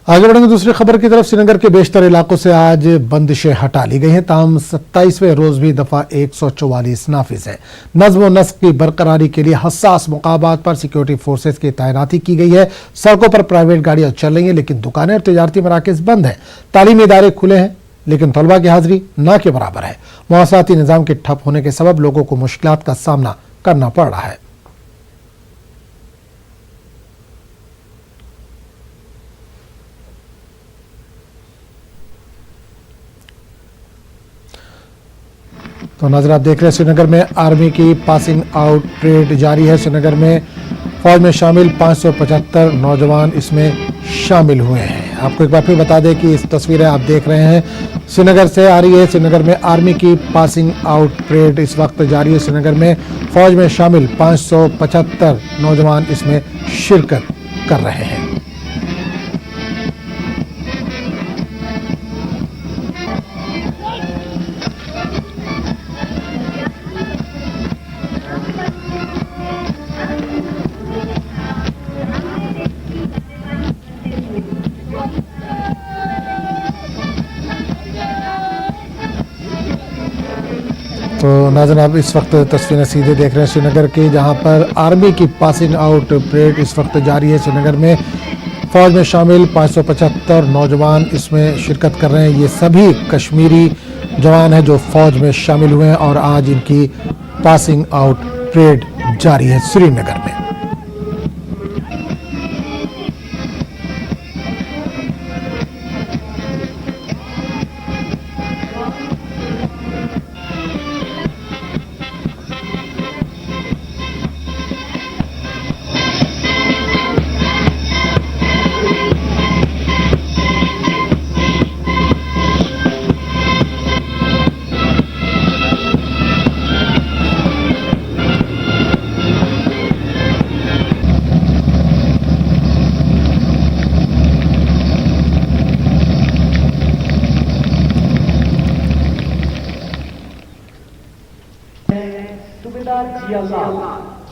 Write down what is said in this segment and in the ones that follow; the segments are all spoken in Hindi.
आगे बढ़ेंगे दूसरी खबर की तरफ। श्रीनगर के बेशतर इलाकों से आज बंदिशें हटा ली गई हैं, ताहम 27वें रोज भी दफा 144 नाफिज है। नज्म व नस्क की बरकरारी के लिए हसास मुकाबात पर सिक्योरिटी फोर्सेस की तैनाती की गई है। सड़कों पर प्राइवेट गाड़ियां चल रही हैं, लेकिन दुकानें और तजारती मराकज बंद हैं। तालीमी इदारे खुले हैं, लेकिन तलबा की हाजिरी न के बराबर है। मवासलाती निज़ाम के ठप होने के सबब लोगों को मुश्किलात का सामना करना पड़ रहा है। तो नजर आप देख रहे हैं, श्रीनगर में आर्मी की पासिंग आउट परेड जारी है। श्रीनगर में फौज में शामिल 575 नौजवान इसमें शामिल हुए हैं। आपको एक बार फिर बता दें कि इस तस्वीरें आप देख रहे हैं श्रीनगर से आ रही है। श्रीनगर में आर्मी की पासिंग आउट परेड इस वक्त जारी है। श्रीनगर में फौज में शामिल 575 नौजवान इसमें शिरकत कर रहे हैं। तो नाज़रीन, आप इस वक्त तस्वीरें सीधे देख रहे हैं श्रीनगर की, जहां पर आर्मी की पासिंग आउट परेड इस वक्त जारी है। श्रीनगर में फौज में शामिल 575 नौजवान इसमें शिरकत कर रहे हैं। ये सभी कश्मीरी जवान हैं जो फौज में शामिल हुए हैं और आज इनकी पासिंग आउट परेड जारी है श्रीनगर में।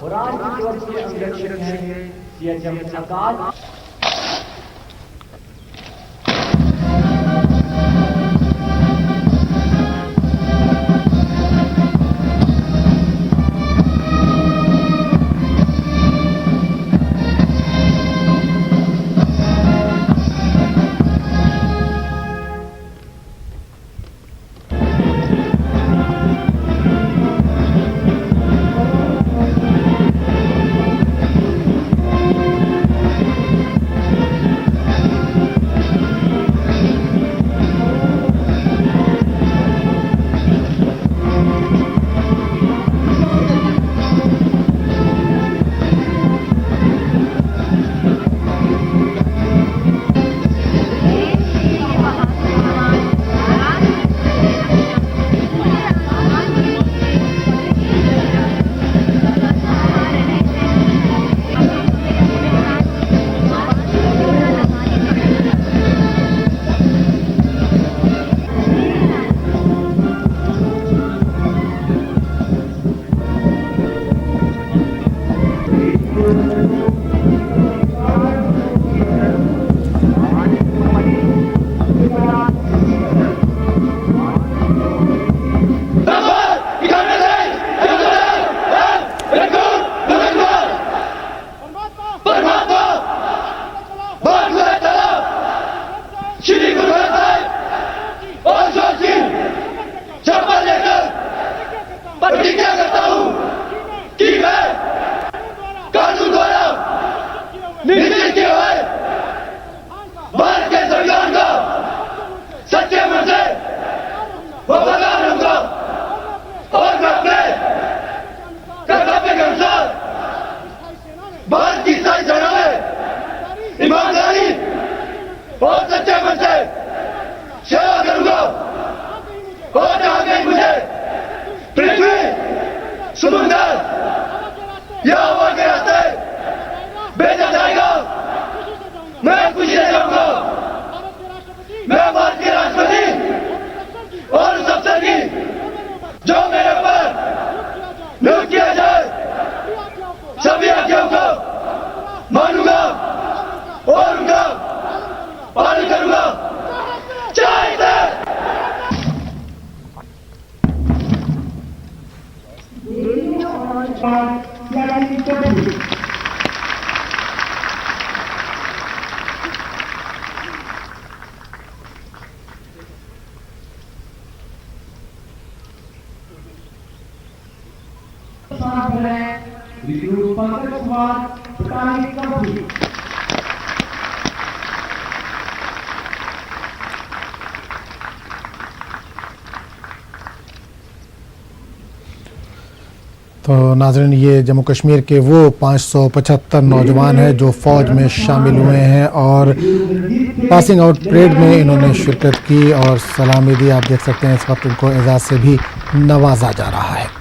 और आज के दिवस के अंगरक्षक हैं सियास्त। सभी आज्ञाओं को मानूंगा और उनका तो नाज़रीन, ये जम्मू कश्मीर के वो 575 नौजवान हैं जो फ़ौज में शामिल हुए हैं और पासिंग आउट परेड में इन्होंने शिरकत की और सलामी दी। आप देख सकते हैं इस वक्त इनको एजाज़ से भी नवाजा जा रहा है।